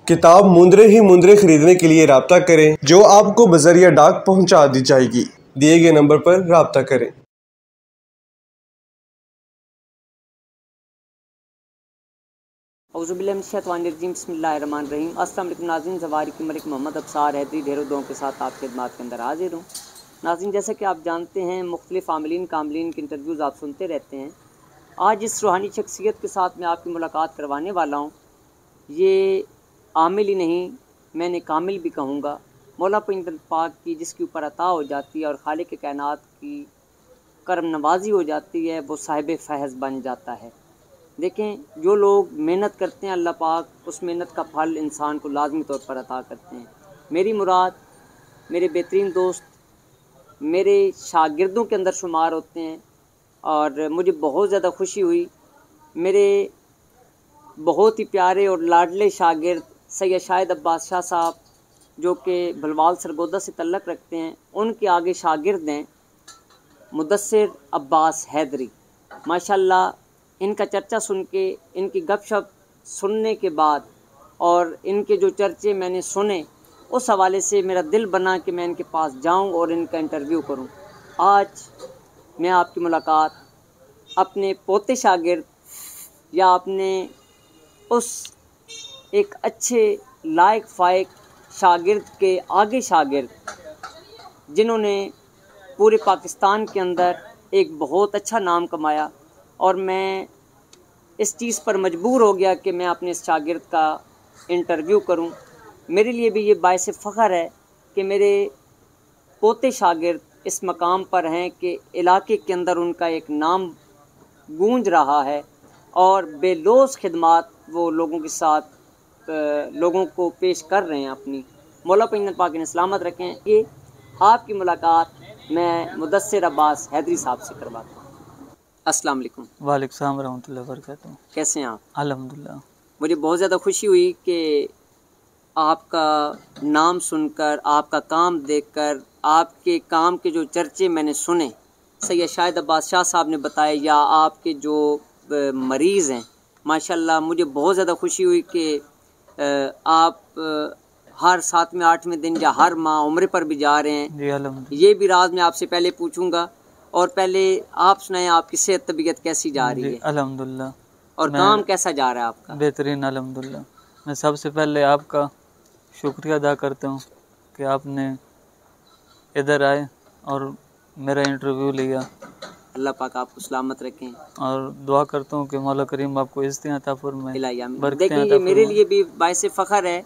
किताब मुंदरे ही मुंदरे खरीदने के लिए राब्ता करें, जो आपको बजरिया डाक पहुंचा दी जाएगी। दिए गए नंबर पर राब्ता करें। औज़ुबिल्लाहिमिनश्शैतानिर्रजीम बिस्मिल्लाहिर्रहमानिर्रहीम। अस्सलाम वालेकुम नाज़रीन, ज़वारी की मलिक मोहम्मद अब्सार हैदरी ढेरों दों के साथ आपकी खिदमत के अंदर हाजिर हूँ। नाज़रीन, जैसे कि आप जानते हैं मुख्तलिफ़ आमिलीन कामलीन के इंटरव्यूज़ आप सुनते रहते हैं। आज इस रूहानी शख्सियत के साथ मैं आपकी मुलाकात करवाने वाला हूँ। ये आमिल ही नहीं, मैंने कामिल भी कहूँगा। मौला पाक की जिसके ऊपर अता हो जाती है और खालिक के कायनात की करम नवाजी हो जाती है, वो साहिब फैज़ बन जाता है। देखें, जो लोग मेहनत करते हैं अल्लाह पाक उस मेहनत का फल इंसान को लाजमी तौर पर अता करते हैं। मेरी मुराद मेरे बेहतरीन दोस्त मेरे शागिर्दों के अंदर शुमार होते हैं और मुझे बहुत ज़्यादा खुशी हुई। मेरे बहुत ही प्यारे और लाडले शागिर्द सैयद शाहिद अब्बास शाह साहब, जो कि भलवाल सरगोदा से तल्लक़ रखते हैं, उनके आगे शागिर्द हैं मुदस्सिर अब्बास हैदरी। माशाल्लाह, इनका चर्चा सुन के, इनकी गपशप सुनने के बाद और इनके जो चर्चे मैंने सुने, उस हवाले से मेरा दिल बना कि मैं इनके पास जाऊं और इनका इंटरव्यू करूं। आज मैं आपकी मुलाकात अपने पोते शागिर्द या अपने उस एक अच्छे लायक फ़ायक शागिर्द के आगे शागिर्द, जिन्होंने पूरे पाकिस्तान के अंदर एक बहुत अच्छा नाम कमाया, और मैं इस चीज़ पर मजबूर हो गया कि मैं अपने इस शागिर्द का इंटरव्यू करूं। मेरे लिए भी ये बायस फ़ख्र है कि मेरे पोते शागिर्द इस मकाम पर हैं कि इलाके के अंदर उनका एक नाम गूंज रहा है और बेलौस खिदमात वो लोगों के साथ लोगों को पेश कर रहे हैं अपनी। मौला पाक ने सलामत रखें। ये आपकी मुलाकात मैं मुदस्सिर अब्बास हैदरी साहब से करवाता हूँ। अस्सलाम वालेकुम। वालेकुम सलाम रहमतुल्लाहि व बरकातहू। कैसे हैं आप? अल्हम्दुलिल्लाह। मुझे बहुत ज़्यादा खुशी हुई कि आपका नाम सुनकर, आपका काम देखकर, आपके काम के जो चर्चे मैंने सुने, सैयद शाहिद अब्बास शाह साहब ने बताए या आपके जो मरीज़ हैं, माशाल्लाह मुझे बहुत ज़्यादा खुशी हुई कि आप हर 7वें 8वें दिन या हर माह उम्रे पर भी जा रहे हैं। जी अल्हम्दुलिल्लाह। ये भी राज मैं आपसे पहले पूछूंगा, और पहले आप सुनाएं आपकी सेहत तबीयत कैसी जा रही है? अल्हम्दुलिल्लाह। और काम कैसा जा रहा है आपका? बेहतरीन अल्हम्दुलिल्लाह। मैं सबसे पहले आपका शुक्रिया अदा करता हूँ कि आपने इधर आए और मेरा इंटरव्यू लिया। अल्लाह पाक आपको सलामत रखें और दुआ करता हूँ कि मौला करीम आपको इज़्ज़तें अता फरमाए। देखिए, ये मेरे लिए भी बायस फ़ख्र है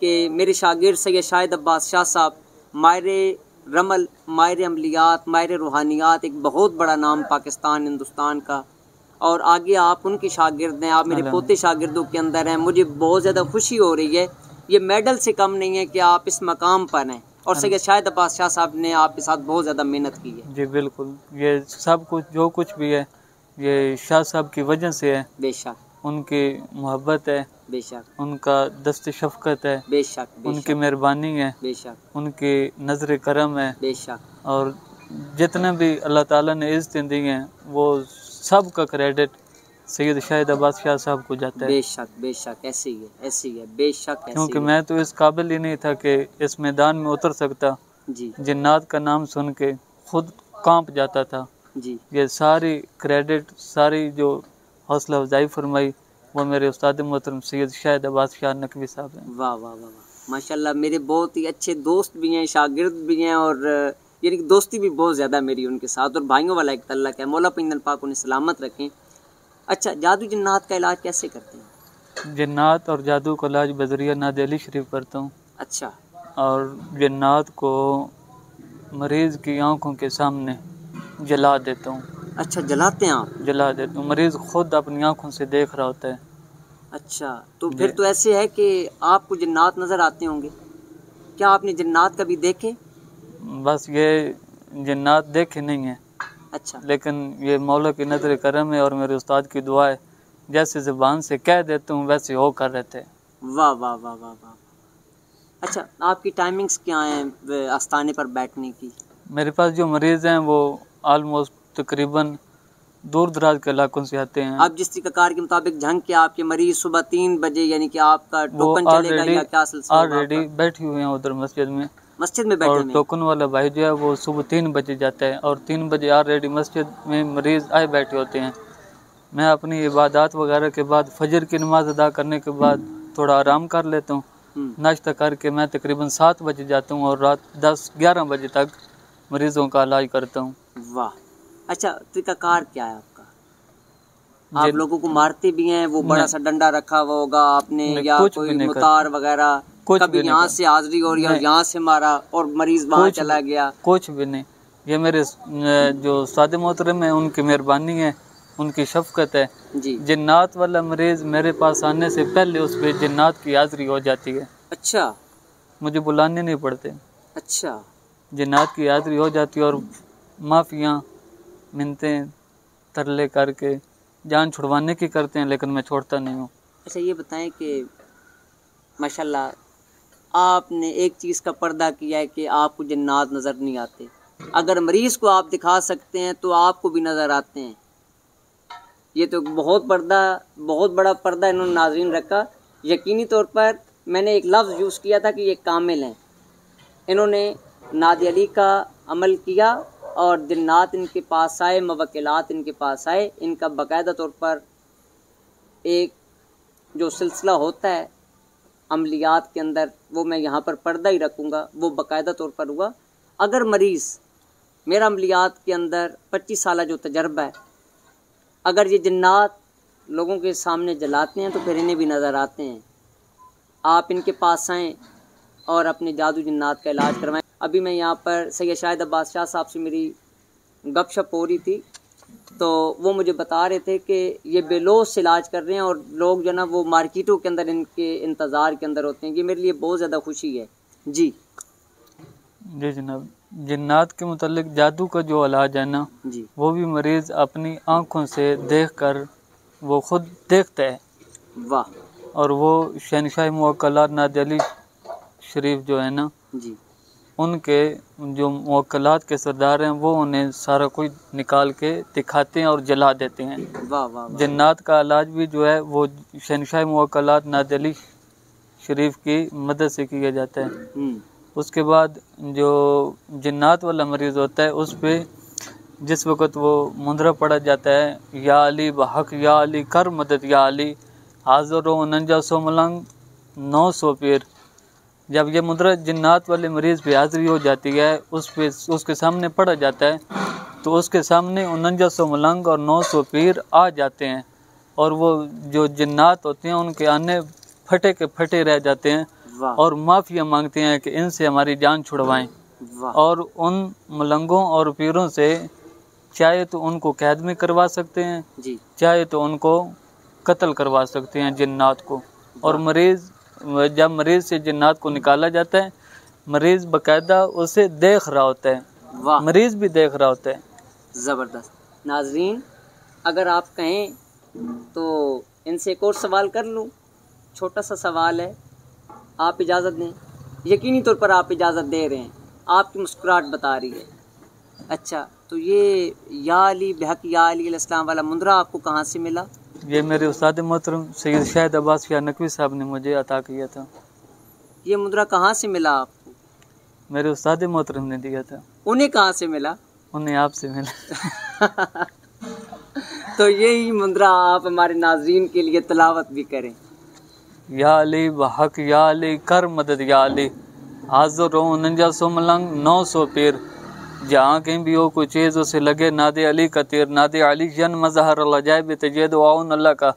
कि मेरे शागिर्द सैयद शाहिद अब्बास शाह साहब माहिर रमल, माहिर अमलियात, माहिर रूहानियात, एक बहुत बड़ा नाम पाकिस्तान हिंदुस्तान का, और आगे आप उनके शागिर्द हैं, आप मेरे पोते शागिर्दों के अंदर हैं। मुझे बहुत ज़्यादा खुशी हो रही है। ये मेडल से कम नहीं है कि आप इस मकाम पर हैं, और सैयद शाहिद अब्बास शाह साहब ने आपके साथ बहुत ज़्यादा मेहनत की है। जी बिल्कुल, ये सब कुछ जो कुछ भी है ये शाह साहब की वजह से है। बेशक उनकी मोहब्बत है, बेशक उनका दस्त शफ़क़त है, बेशक, उनकी मेहरबानी है, बेशक, उनकी नज़र करम है, बेशक, और जितने भी अल्लाह ताला ने इज़्ज़तें दी हैं वो सब का क्रेडिट सैयद शाहिद अब्बास शाह साहब को जाता है। बेशक, बेशक, ऐसे ही है, ऐसे ही है, बेशक। क्योंकि मैं तो इस काबिल ही नहीं था कि इस मैदान में उतर सकता। जी, जिन्नात का नाम सुन के खुद कांप जाता था। जी, ये सारी क्रेडिट, सारी जो हौसला अफजाई फरमाई, वो मेरे उस्ताद मोहतरम सैयद शाहिद अब्बास शाह नकवी साहब हैं। वाह वाह वाह वाह, माशाल्लाह। मेरे बहुत ही अच्छे दोस्त भी हैं, शागिर्द भी हैं, और यानी कि दोस्ती भी बहुत ज़्यादा मेरी उनके साथ, और भाइयों वाला एक तल्लक है। मौला पाक उन्हें सलामत रखें। अच्छा, जादू जिन्नात का इलाज कैसे करते हैं? जिन्नात और जादू का इलाज बजरिया नाद अली शरीफ करता हूँ। अच्छा, और जिन्नात को मरीज़ की आंखों के सामने जला देता हूँ। अच्छा, जलाते हैं आप? जला देता हूँ, मरीज़ खुद अपनी आंखों से देख रहा होता है। अच्छा, तो फिर तो ऐसे है कि आपको जिन्नात नज़र आते होंगे। क्या आपने जिन्नात कभी देखे? बस ये जिन्नात देखे नहीं है। अच्छा, लेकिन ये मौला की नज़र करम है और मेरे उस्ताद की दुआ है। जैसे ज़बान से कह देता हूँ वैसे हो कर रहते हैं। वाह वाह वाह वाह वाह। अच्छा, आपकी टाइमिंग्स क्या हैं आस्थाने पर बैठने की? मेरे पास जो मरीज़ हैं वो आलमोस्ट तकरीबन दूर दराज के इलाकों से आते हैं। अब जिस कार के मुताबिक झंग के आपके मरीज सुबह 3 बजे यानी कि आपका टोकन चलेगा या क्या सिलसिला होगा? ऑलरेडी बैठे हुए हैं उधर मस्जिद में बैठे और टोकन वाला भाई जो है वो सुबह 3 बजे जाता है और 3 बजे ऑलरेडी मस्जिद में मरीज आए बैठे होते हैं। मैं अपनी इबादत वगैरह के बाद फजर की नमाज अदा करने के बाद थोड़ा आराम कर लेता हूँ। नाश्ता करके मैं तकरीबन 7 बजे जाता हूँ और रात 10-11 बजे तक मरीजों का इलाज करता हूँ। वाह, अच्छा तरीकाकार क्या है आपका? आप लोगों को मारते भी हैं? वो बड़ा सा डंडा रखा हुआ होगा आपने या कोई मुतार वगैरह? कभी यहाँ से हाजिरी और यहाँ से मारा और मरीज वहाँ चला गया? कुछ भी नहीं, ये मेरे जो सादे मोहतरम है उनकी मेहरबानी है, उनकी शफकत है जी। जिन्नात वाला मरीज मेरे पास आने से पहले उस पे जिन्नात की हाजिरी हो जाती है। अच्छा, मुझे बुलाने नहीं पड़ते। अच्छा, जिन्नात की हाजिरी हो जाती है और माफियाँ मिन्नतें तरले करके जान छुड़वाने की करते हैं, लेकिन मैं छोड़ता नहीं हूँ। अच्छा ये बताएं कि माशाल्लाह आपने एक चीज़ का पर्दा किया है कि आपको जिन्नात नज़र नहीं आते। अगर मरीज़ को आप दिखा सकते हैं तो आपको भी नज़र आते हैं। ये तो बहुत बड़ा पर्दा इन्होंने नाज़रीन रखा। यकीनी तौर पर मैंने एक लफ्ज़ यूज़ किया था कि ये कामिल हैं। इन्होंने नादी अली का अमल किया और जिन्नात इनके पास आए, मवक्किलात इनके पास आए। इनका बाकायदा तौर पर एक जो सिलसिला होता है अमलियात के अंदर, वो मैं यहाँ पर पर्दा ही रखूँगा, वो बाकायदा तौर पर हुआ। अगर मरीज़ मेरा अमलियात के अंदर 25 साल जो तजर्बा है, अगर ये जिन्नात लोगों के सामने जलाते हैं तो फिर इन्हें भी नज़र आते हैं। आप इनके पास आएँ और अपने जादू जिन्नात का इलाज करवाएं। अभी मैं यहाँ पर सैयद शाहिद अब्बास शाह साहब से मेरी गपशप हो रही थी, तो वो मुझे बता रहे थे कि ये बेलोस से इलाज कर रहे हैं और लोग जो ना वो मार्केटों के अंदर इनके इंतज़ार के अंदर होते हैं। ये मेरे लिए बहुत ज़्यादा खुशी है। जी जी जनाब, जिन्नात के मुतालिक जादू का जो इलाज है ना जी, वो भी मरीज़ अपनी आँखों से देखकर वो खुद देखता है। वाह। और वो शहनशाह मुवक्किलात नादी अली शरीफ जो है ना जी, उनके जो मुवक्किलात के सरदार हैं वो उन्हें सारा कुछ निकाल के दिखाते हैं और जला देते हैं। वाह वाह वाह। जिन्नात का इलाज भी जो है वो शहनशाह मुवक्किलात नादी अली शरीफ की मदद से किया जाता है। उसके बाद जो जिन्नात वाला मरीज़ होता है उस पे जिस वक़्त वो मुंदरा पड़ा जाता है, या अली बहक या अली कर मदद या अली हाज़र 49 मलंग 900 पीर, जब ये मुद्रा जिन्नात वाले मरीज़ पे हाज़िरी हो जाती है उस पे उसके सामने पड़ा जाता है तो उसके सामने 49 मलंग और 900 पीर आ जाते हैं और वो जो जिन्नात होते हैं उनके आने फटे के फटे रह जाते हैं और माफ़िया मांगते हैं कि इनसे हमारी जान छुड़वाएं। और उन मलंगों और पीरों से चाहे तो उनको कैद में करवा सकते हैं जी, चाहे तो उनको कत्ल करवा सकते हैं जिन्नात को। और जब मरीज़ से जिन्नात को निकाला जाता है, मरीज़ बाकायदा उसे देख रहा होता है, मरीज़ भी देख रहा होता है। ज़बरदस्त। नाज़रीन अगर आप कहें तो इनसे एक और सवाल कर लूँ, छोटा सा सवाल है, आप इजाज़त दें? यकीनी तौर पर आप इजाज़त दे रहे हैं, आपकी मुस्कुराहट बता रही है। अच्छा, तो ये या अली बहक या अली अलैहिस्सलाम वाला मुंदरा आपको कहाँ से मिला? ये मेरे उस्ताद मोहतरम सैयद शाहिद अब्बास शाह नकवी साहब ने मुझे अता किया था। ये मुंदरा कहाँ से मिला आपको? मेरे उस्ताद मोहतरम ने दिया था। उन्हें कहाँ से मिला? उन्हें आपसे मिला। तो यही मुंदरा आप हमारे नाज़रीन के लिए तिलावत भी करें। या अली बहक या अली कर मदद या अली हाज़र 49 मलंग 900 पीर, जहाँ कहीं भी हो कोई चीज़ उसे लगे नादे अली का तीर, नादे अली जन मज़हर अजायब तजद वाउन अल्लाह का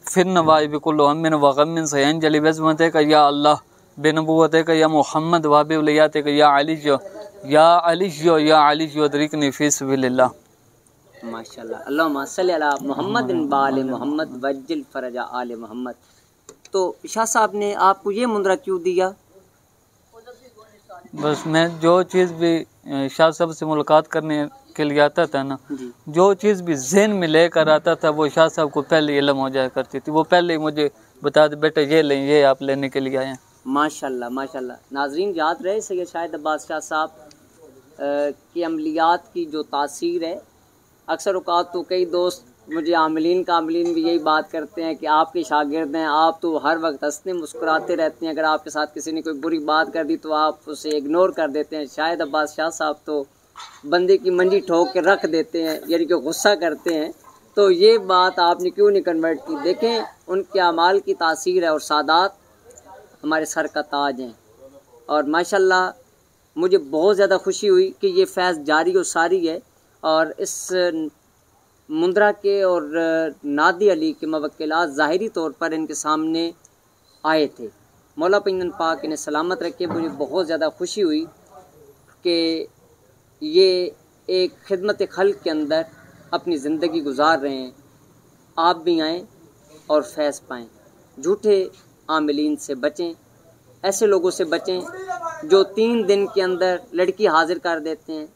फिर नवाई बिकुल अमिन व गमिन सैन जली बज़मत का या अल्लाह बेनबुवत का या मोहम्मद वाबिब लियात का या अली जो या अली जो दरिकनी फी सबिलिल्लाह। माशाल्लाह, अल्लाहुम्मा सल्ली अला मुहम्मद बाले मोहम्मद वज्जिल फरजा आले मोहम्मद। तो शाह साहब ने आपको ये मुंदरा क्यों दिया? बस मैं जो चीज़ भी शाह साहब से मुलाकात करने के लिए आता था ना, जो चीज़ भी ज़हन में लेकर आता था वो शाह साहब को पहले इल्म हो जाया करती थी। वो पहले ही मुझे बता दे बेटा ये लें, ये आप लेने के लिए आए हैं। माशाल्लाह माशाल्लाह। नाजरीन याद रहे सैयद शाहिद अब्बास शाह साहब की अमलियात की जो तासीर है अक्सर औक़ात तो कई दोस्त मुझे आमिलीन कामिलीन भी यही बात करते हैं कि आपके शागिर्द हैं, आप तो हर वक्त हंसते मुस्कुराते रहते हैं, अगर आपके साथ किसी ने कोई बुरी बात कर दी तो आप उसे इग्नोर कर देते हैं। शायद अब्बास शाह साहब तो बंदे की मंडी ठोक के रख देते हैं, यानी कि गुस्सा करते हैं। तो ये बात आपने क्यों नहीं कन्वर्ट की? देखें, उनके अमाल की तासीर है और सादात हमारे सर का ताज हैं। और माशाल्लाह मुझे बहुत ज़्यादा खुशी हुई कि ये फैज़ जारी और सारी है। और इस मुंद्रा के और नादी अली के मवक्किलात ज़ाहिरी तौर पर इनके सामने आए थे। मौला पिंजन पाक इन्हें सलामत रखे। मुझे बहुत ज़्यादा खुशी हुई कि ये एक खिदमत खल्क़ के अंदर अपनी ज़िंदगी गुजार रहे हैं। आप भी आएँ और फैज़ पाएँ। झूठे आमिलीन से बचें, ऐसे लोगों से बचें जो 3 दिन के अंदर लड़की हाजिर कर देते हैं,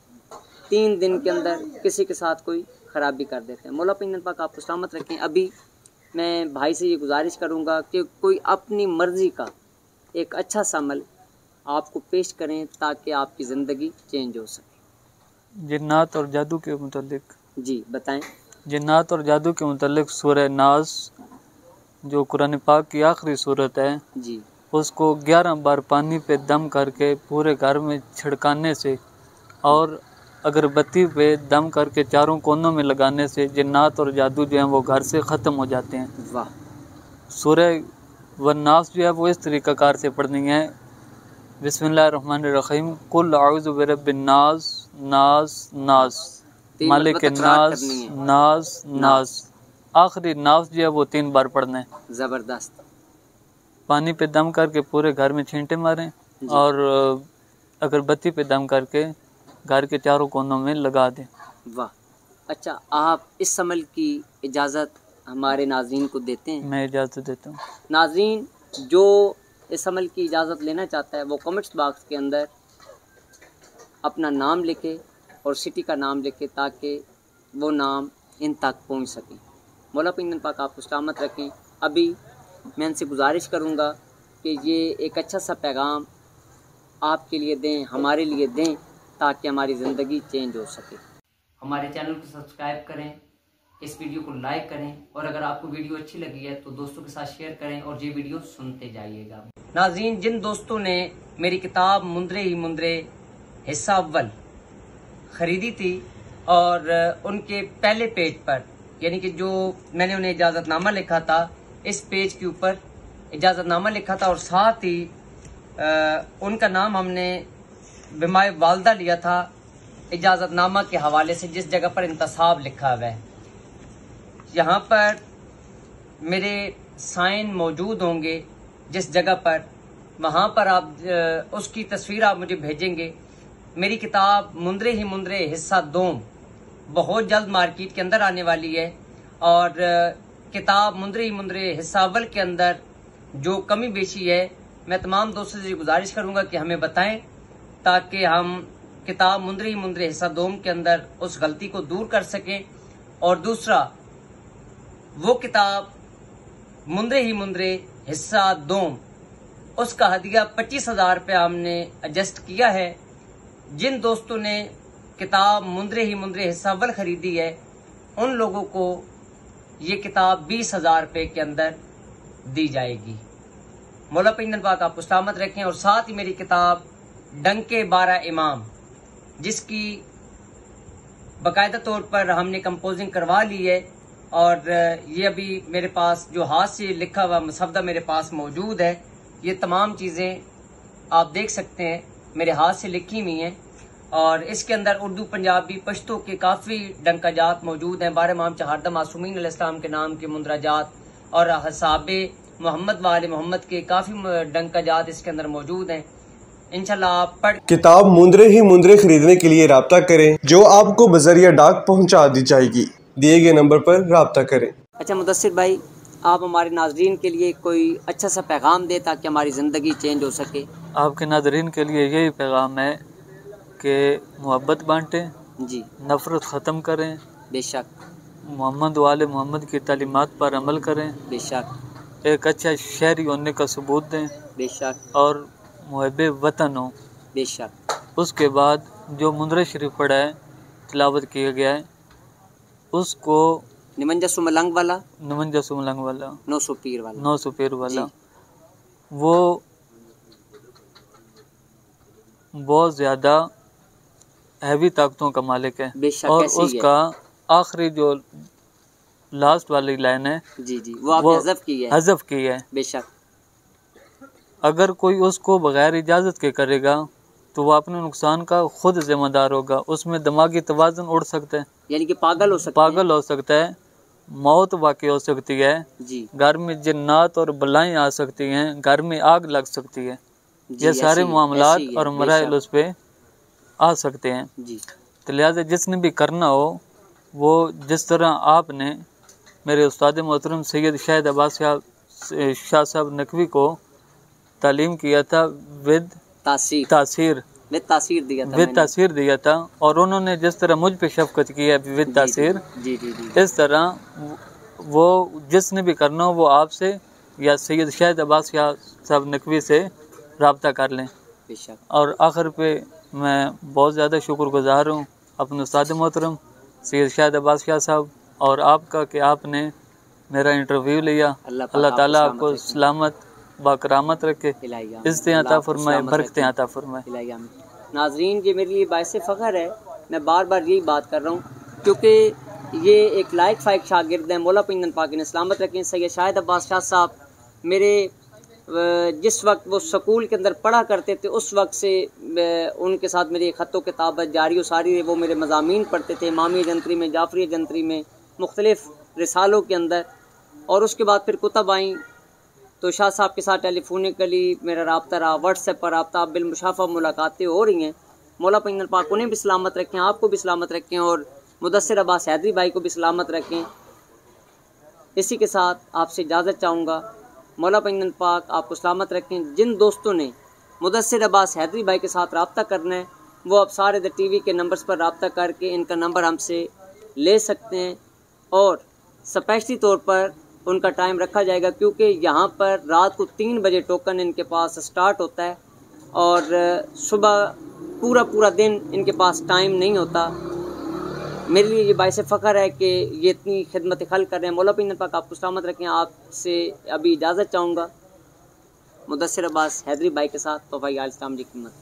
3 दिन के अंदर किसी के साथ कोई ख़राबी कर देते हैं। मौला पिंजन पाक आपको सलामत रखें। अभी मैं भाई से ये गुजारिश करूँगा कि कोई अपनी मर्ज़ी का एक अच्छा सा अमल आपको पेश करें ताकि आपकी ज़िंदगी चेंज हो सके। जिन्नात और जादू के मुतल्लिक जी बताएं। जिन्नात और जादू के मुतल्लिक सूरह नास जो कुरान पाक की आखिरी सूरत है जी, उसको 11 बार पानी पे दम करके पूरे घर में छिड़काने से और अगरबत्ती पे दम करके चारों कोनों में लगाने से जिन्नात और जादू जो हैं वो घर से ख़त्म हो जाते हैं। वाह। सूरह वन्नास जो है वो इस तरीक़ाकार से पढ़नी है। बिस्मिल्लाहिर्रहमानिर्रहीम कुल अऊज़ु बिरब्बिन्नास नास नास मालिक नास नास नास। आखिरी नास जो है वो 3 बार पढ़ना है। ज़बरदस्त। पानी पे दम करके पूरे घर में छींटे मारें और अगरबत्ती पे दम करके घर के चारों कोनों में लगा दें। वाह। अच्छा, आप इस अमल की इजाज़त हमारे नाज़रीन को देते हैं? मैं इजाज़त देता हूँ। नाज़रीन जो इस अमल की इजाज़त लेना चाहता है वो कमेंट्स बॉक्स के अंदर अपना नाम लिखे और सिटी का नाम लिखे ताकि वो नाम इन तक पहुँच सके। मौला पिंजन पाक आपको सलामत रखें। अभी मैं इनसे गुजारिश करूँगा कि ये एक अच्छा सा पैगाम आपके लिए दें, हमारे लिए दें ताकि हमारी ज़िंदगी चेंज हो सके। हमारे चैनल को सब्सक्राइब करें, इस वीडियो को लाइक करें और अगर आपको वीडियो अच्छी लगी है तो दोस्तों के साथ शेयर करें और ये वीडियो सुनते जाइएगा। नाज़रीन, जिन दोस्तों ने मेरी किताब मुंदरे ही मुंदरे हिस्सा अव्वल ख़रीदी थी और उनके पहले पेज पर यानी कि जो मैंने उन्हें इजाज़तनामा लिखा था, इस पेज के ऊपर इजाज़तनामा लिखा था और साथ ही उनका नाम हमने बिमाए वालदा लिया था इजाज़तनामा के हवाले से, जिस जगह पर इंतसाब लिखा हुआ है। यहाँ पर मेरे साइन मौजूद होंगे जिस जगह पर, वहाँ पर आप उसकी तस्वीर आप मुझे भेजेंगे। मेरी किताब मुंदरे ही मुंदरे हिस्सा 2 बहुत जल्द मार्केट के अंदर आने वाली है और किताब मुंदरे ही मुंदरे हिस्सा अव्वल के अंदर जो कमी बेशी है मैं तमाम दोस्तों से गुजारिश करूँगा कि हमें बताएं ताकि हम किताब मुंदरे ही मुंदरे हिस्सा 2 के अंदर उस गलती को दूर कर सकें। और दूसरा, वो किताब मुंदरे ही मुंदरे हिस्सा 2 उसका हदिया 25,000 रुपये हमने एडजस्ट किया है। जिन दोस्तों ने किताब मुंदरे ही मुंदरे हिस्सा अव्वल खरीदी है उन लोगों को ये किताब 20,000 रुपये के अंदर दी जाएगी। मौला पिंजन पाक आपको सलामत रखें। और साथ ही मेरी किताब डंके 12 इमाम, जिसकी बाकायदा तौर पर हमने कंपोजिंग करवा ली है और ये अभी मेरे पास जो हाथ से लिखा हुआ मसवदा मेरे पास मौजूद है। ये तमाम चीज़ें आप देख सकते हैं मेरे हाथ से लिखी हुई हैं और इसके अंदर उर्दू, पंजाबी, पश्तो के काफ़ी डंकाजात मौजूद हैं। 12 इमाम चहारदा मासूमीन अलैहिस्सलाम के नाम के मुंदराजात और हसाबे मोहम्मद वाले मोहम्मद के काफ़ी डंकाजात इसके अंदर मौजूद हैं। इंशाल्लाह आप पढ़। किताब मुंदरे ही मुंदरे खरीदने के लिए राब्ता करें जो आपको बजरिया डाक पहुंचा दी जाएगी। दिए गए नंबर पर राब्ता करें। अच्छा मुदस्सिर भाई, आप हमारे नाज़रीन के लिए कोई अच्छा सा पैगाम दे ताकि हमारी ज़िंदगी चेंज हो सके। आपके नाज़रीन के लिए यही पैगाम है कि मोहब्बत बांटें जी, नफ़रत ख़त्म करें, बेशक मोहम्मद वाले मोहम्मद की तालीमात पर अमल करें, बेशक एक अच्छा शहरी होने का सबूत दें बेशक और मुहब्बे वतन हो। बेशक उसके बाद जो मुंदरे शरीफ पढ़ा है, तिलावत किया गया है, उसको निमंजा सुमलंग वाला 900 पीर वाला वो बहुत ज़्यादा हैवी ताकतों का मालिक है। और उसका आखिरी जो लास्ट वाली लाइन है जी वो आपने हज़फ की है। बेशक अगर कोई उसको बगैर इजाज़त के करेगा तो वो अपने नुकसान का खुद जिम्मेदार होगा। उसमें दिमागी तवाज़ुन उड़ सकता है, यानी कि पागल हो सकता है, मौत वाक़ई हो सकती है जी। घर में जिन्नात और बलाएं आ सकती हैं, घर में आग लग सकती है। ये सारे मामलात और मराइल उस पर आ सकते हैं जी। तो लिहाजा जिसने भी करना हो वो जिस तरह आपने मेरे उस्ताद मोहतरम सैयद शाहिद अब्बास शाह साहब नकवी को तालीम किया था विद तासीर दिया था और उन्होंने जिस तरह मुझ पे शफकत की है विद तासीर, इस तरह वो जिसने भी करना हो वो आपसे या सैयद शाहिद अब्बास शाह साहब नकवी से रब्ता कर लें। और आखिर पे मैं बहुत ज़्यादा शुक्रगुज़ार हूँ अपने उस्ताद मोहतरम सैयद शाहिद अब्बास शाह साहब और आपका कि आपने मेरा इंटरव्यू लिया। अल्लाह ताला आपको सलामत बाकरामत रखे, इज़्ज़तें अता फरमाए, बरकतें अता फरमाए। नाज़रीन, ये मेरे लिए बाइस फ़ख्र है, मैं बार बार यही बात कर रहा हूँ क्योंकि ये एक लायक फ़ाइक शागिर्द हैं। मौला पिंजन पाक ने सलामत रखें। सैयद शाहिद अब्बास शाह साहब मेरे जिस वक्त वो स्कूल के अंदर पढ़ा करते थे उस वक्त से उनके साथ मेरी ख़त्तो किताबत जारी व सारी है। वो मेरे मज़ामीन पढ़ते थे इमामी जंतरी में, जाफरी जंतरी में, मुख्तलिफ़ रिसालों के अंदर। और उसके बाद फिर कुतब आई तो शाह साहब के साथ टेलीफोनिकली मेरा रब्ता रहा, व्हाट्सएप पर रब्ता, बिलमुशाफ़ा मुलाकातें हो रही हैं। मौला पिंजन पाक उन्हें भी सलामत रखें, आपको भी सलामत रखें और मुदस्सिर अब्बास हैदरी भाई को भी सलामत रखें। इसी के साथ आपसे इजाज़त चाहूँगा। मौला पिंजन पाक आपको सलामत रखें। जिन दोस्तों ने मुदस्सिर अब्बास हैदरी भाई के साथ रब्ता करना है वो अब सारे द टीवी के नंबर्स पर रब्ता करके इनका नंबर हमसे ले सकते हैं और स्पेशली तौर पर उनका टाइम रखा जाएगा क्योंकि यहाँ पर रात को 3 बजे टोकन इनके पास स्टार्ट होता है और सुबह पूरा दिन इनके पास टाइम नहीं होता। मेरे लिए ये बाइस फ़ख्र है कि ये इतनी खिदमत खल कर रहे हैं। मौला पिंजन पाक आपको सलामत रखें। आपसे अभी इजाज़त चाहूँगा मुदस्सिर अब्बास हैदरी भाई के साथ। तो भाई इस्लाम की कीमत